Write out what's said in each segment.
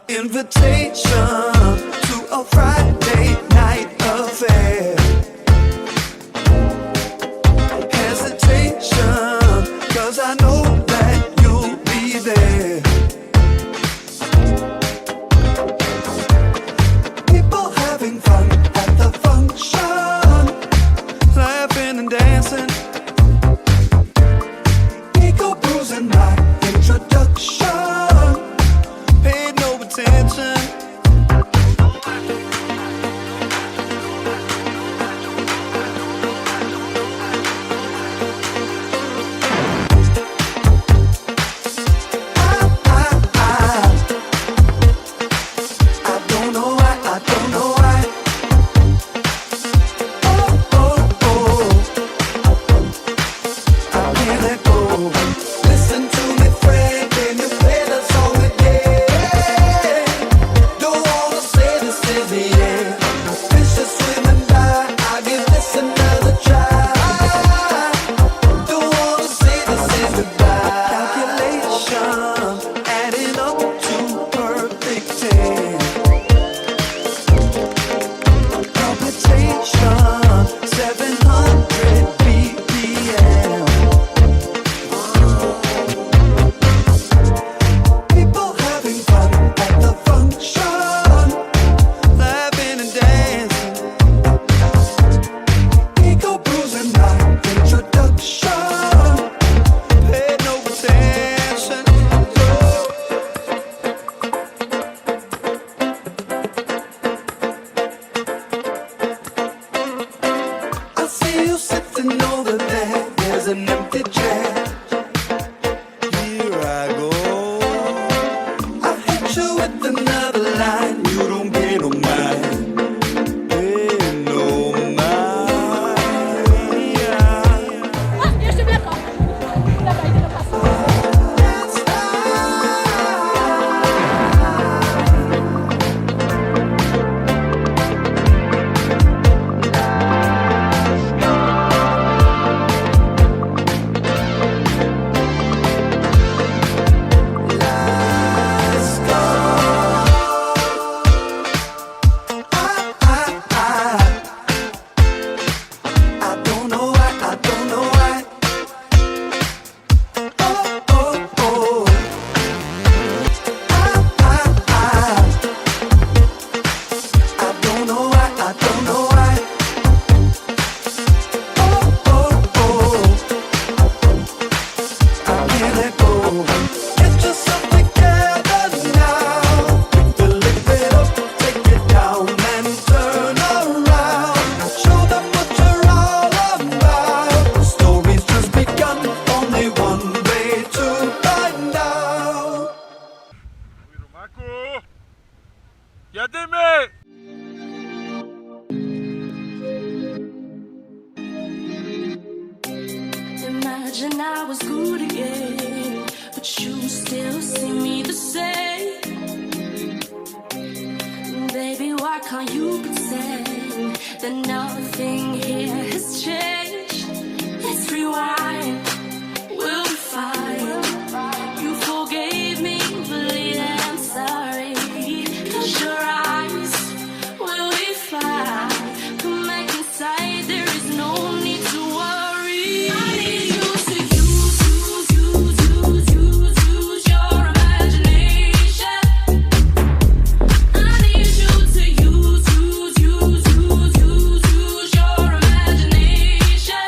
Invitation to a Friday night affair. Hesitation, 'cause I know that you'll be there. People having fun at the function, laughing and dancing. Ego bruising my introduction, paid no attention. Imagine I was good again, but you still see me the same. Baby, why can't you pretend that nothing here has changed? Let's rewind, we'll be fine. You forgave me, believe that I'm sorry. Close your eyes, we'll be fine. Come back inside, there is no need to worry. I need you to use your imagination. I need you to use your imagination.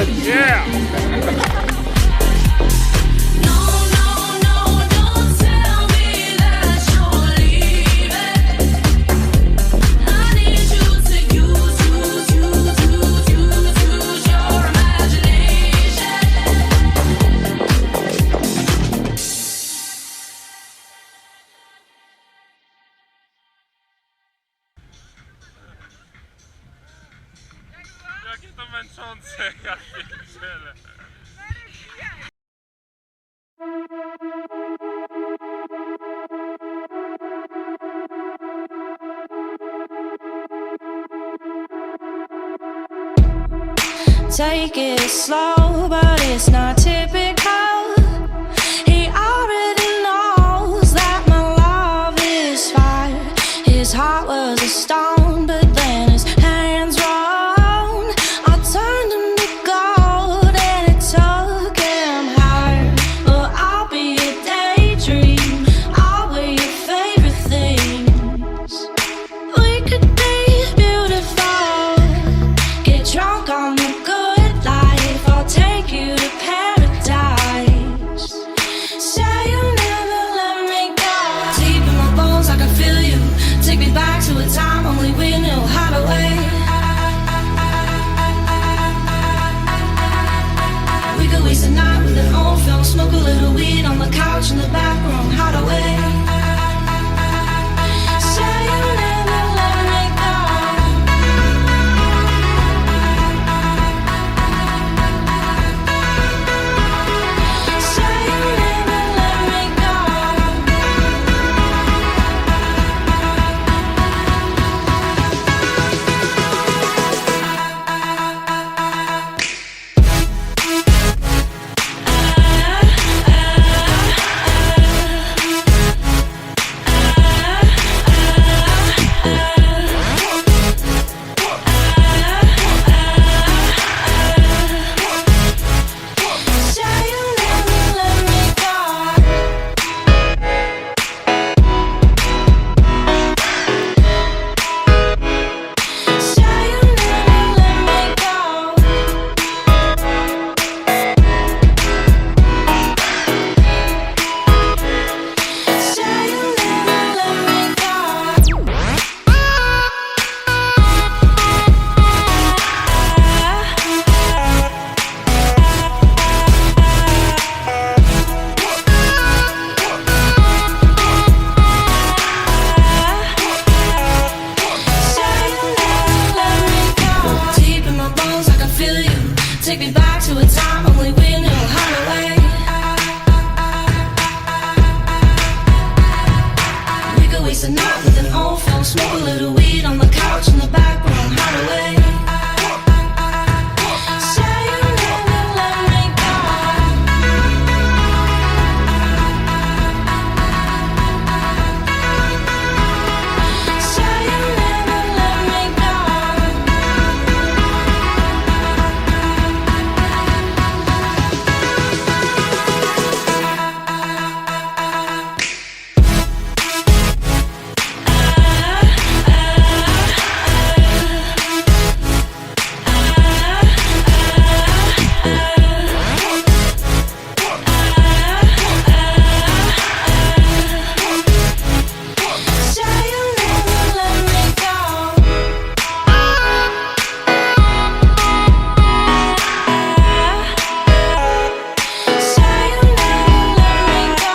Yeah! No, no, no, don't tell me that you're leaving. I need you to use your imagination. Jakie to męczące, ja pierdzielę. Take it slow, but it's not typical. He already knows that my love is fire. His heart was a stone, but then his hands rolled. I turned him to gold and it took him higher. But I'll be a daydream, I'll wear your favorite things. We could be beautiful, get drunk on the good life. I'll take you to paradise. Say you'll never let me go. Deep in my bones, I can feel you. Take me back to a time only we knew how to wait. We could waste a night with an old film, smoke a little weed on the couch in the back room. How to wait. Say you'll never let me go. Say you'll never let me go. Say you'll never let me go. Say you'll never let me go. Say you'll never let me go. Say you'll never let me go. Deep in my bones, I can feel you. Take me back to a time only we knew how to wait. We could waste a night with an old film, smoke a little weed on the couch in the back room. How to wait. Say you'll never let me go. Say you'll never let me go. Say you'll never let me go. Say you'll never let me go.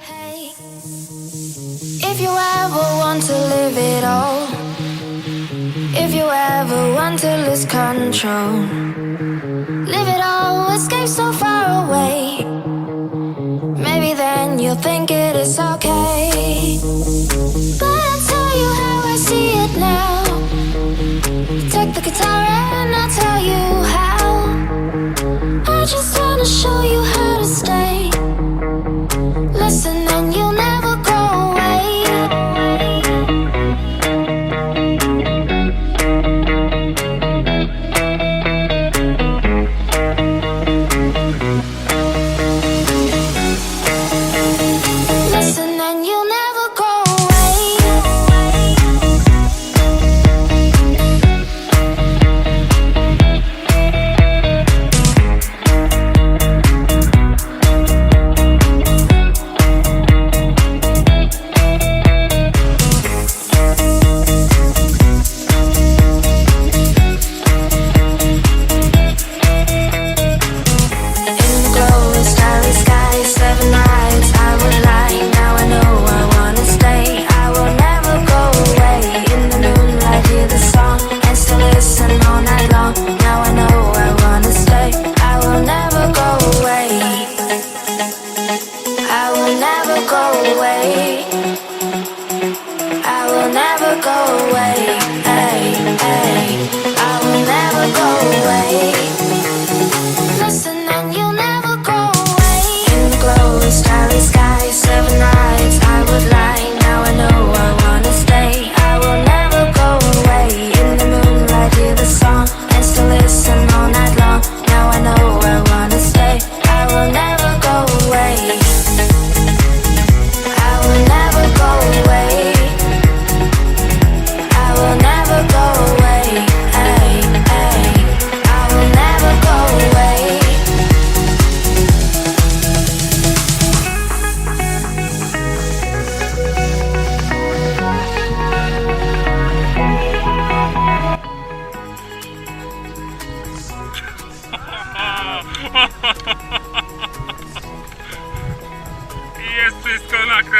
Hey, if you ever want to live it all, if you ever want to lose control, live it all, escape so far away. Maybe then you'll think it is okay. But I'll tell you how I see it now. Take the guitar and I'll tell you how. I just wanna show you how to stay. Listen and you'll never go away.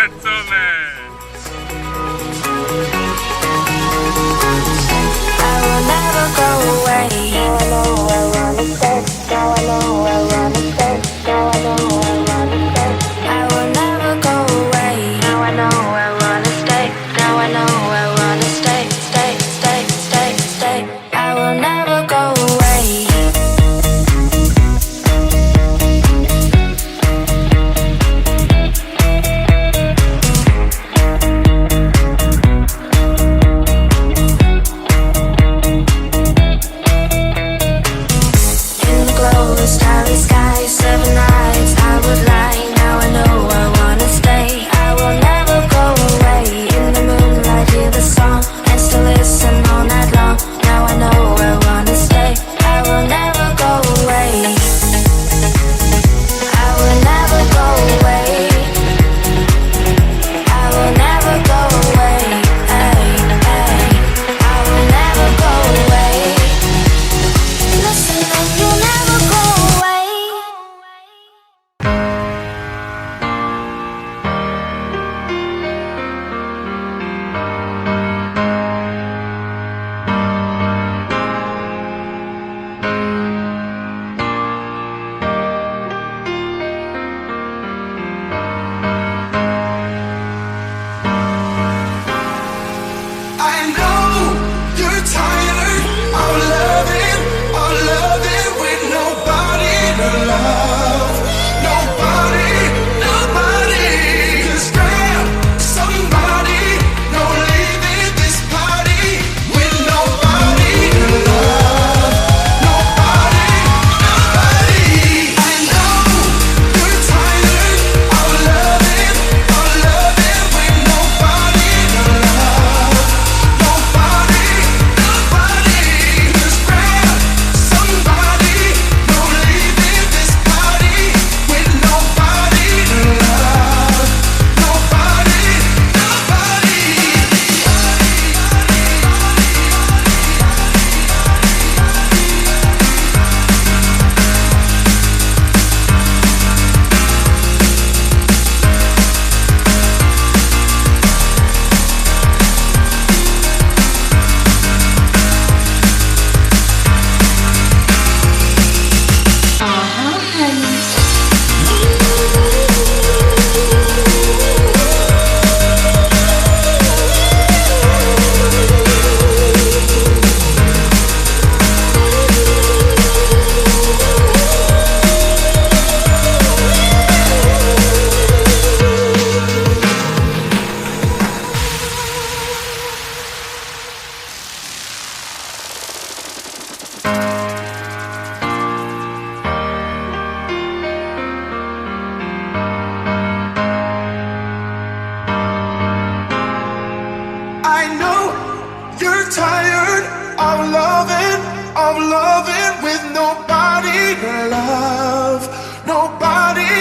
zmęczone. I will never go away. Now I know where I wanna stay. Now I know where I wanna stay. Now I know where I wanna stay. I will never go away. Now I know where I wanna stay. Now I know where I wanna stay. Stay, stay, stay, stay. I will never go away. Starry sky, 7 nights I would lie. Now I know I wanna stay. I will never go away. In the moonlight, hear the song and still listen all night long. Now I know I wanna stay. I will never go away. I will never go away. I will never go away. Ay, ay. I will never go away. Listen and you'll never go away. I know you're tired of loving with nobody to love. Nobody, nobody. Just grab somebody. No leaving this party with nobody to love. Nobody, nobody. I know you're tired of loving with nobody to love. Nobody, nobody. Just grab somebody. No leaving this party with nobody to love. Nobody, nobody. I know you're tired of loving with nobody to love. Nobody,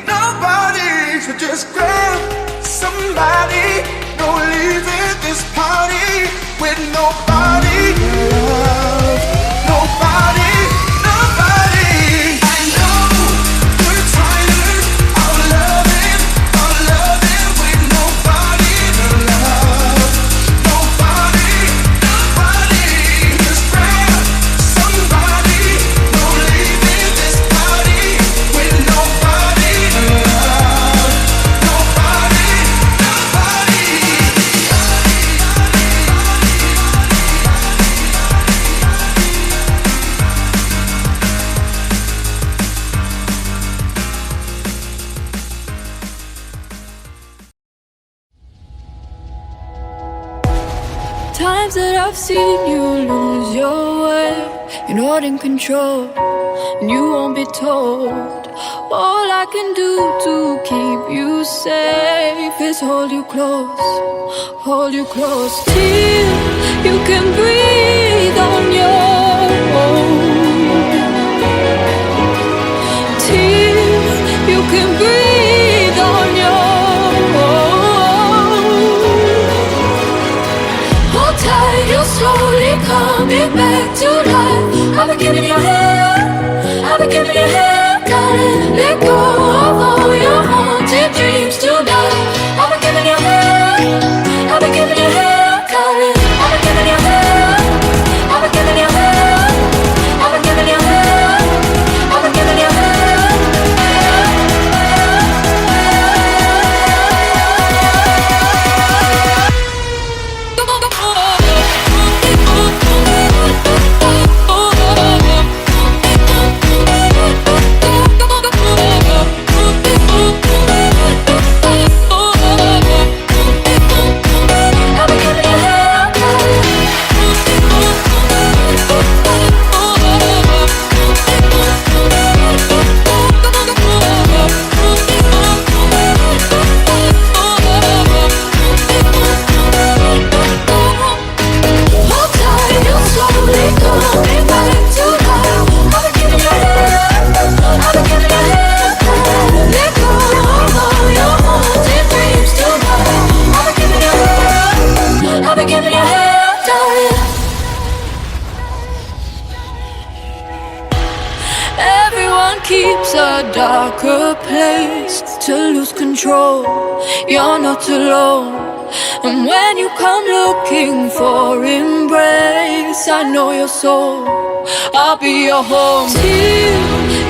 nobody. So just grab somebody. No leaving this party with nobody to love. Nobody, nobody. I know you're tired of loving with nobody to love. Nobody, nobody. Just grab somebody. No leaving this party with nobody to love. Nobody, nobody. Times that I've seen you lose your way, you're not in control, and you won't be told. All I can do to keep you safe is hold you close till you can breathe on your own. Till you can breathe on your own. Hold tight, you're slowly coming back to life. I've been giving you hand, I've been giving you hand. Gotta let go of all your haunted dreams tonight. I've been secret place to lose control. You're not alone. And when you come looking for embrace, I know your soul. I'll be your home till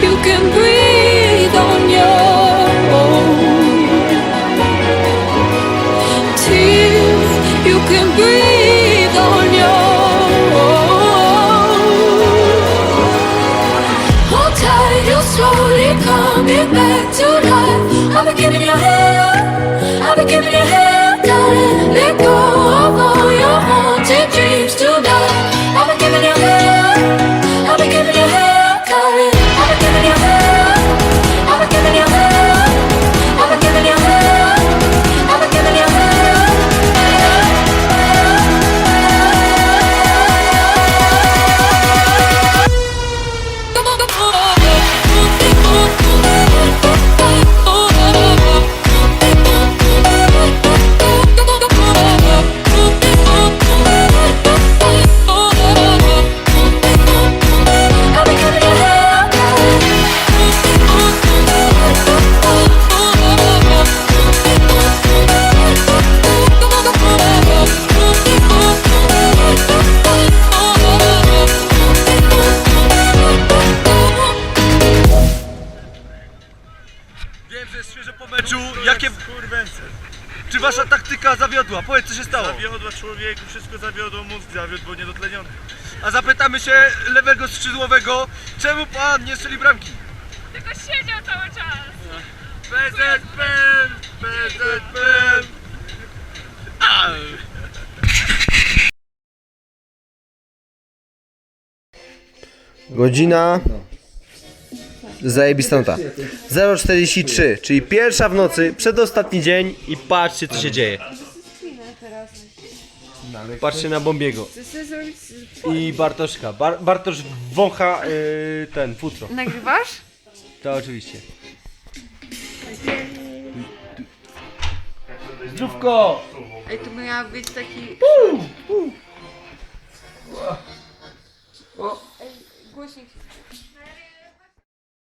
you can breathe on your own. Till you can breathe on your own. Hold tight, you're slowly coming back to life. I've been giving you hell, I've been giving you hell, darling. Let go of all your haunted dreams tonight. I've been giving you hell, I've been giving you hell, darling. I've been giving you hell, I've been giving you hell, I've been giving you hell, I've been giving you hell. Wiem, że jest świeżo po meczu. Jakie... Czy wasza taktyka zawiodła? Powiedz, co się stało. Zawiodła człowieku, wszystko zawiodło, mózg zawiódł, bo niedotleniony. A zapytamy się lewego skrzydłowego, czemu pan nie strzeli bramki? Tylko siedział cały czas. PZP! PZP! Godzina zajebista nota 0:43, czyli pierwsza w nocy, przedostatni dzień i patrzcie co się dzieje. Patrzcie na Bombiego i Bartoszka. Bartosz wącha ten futro. Nagrywasz? To oczywiście. Zdrówko! Ej, tu miał być taki... Ej, głośnik.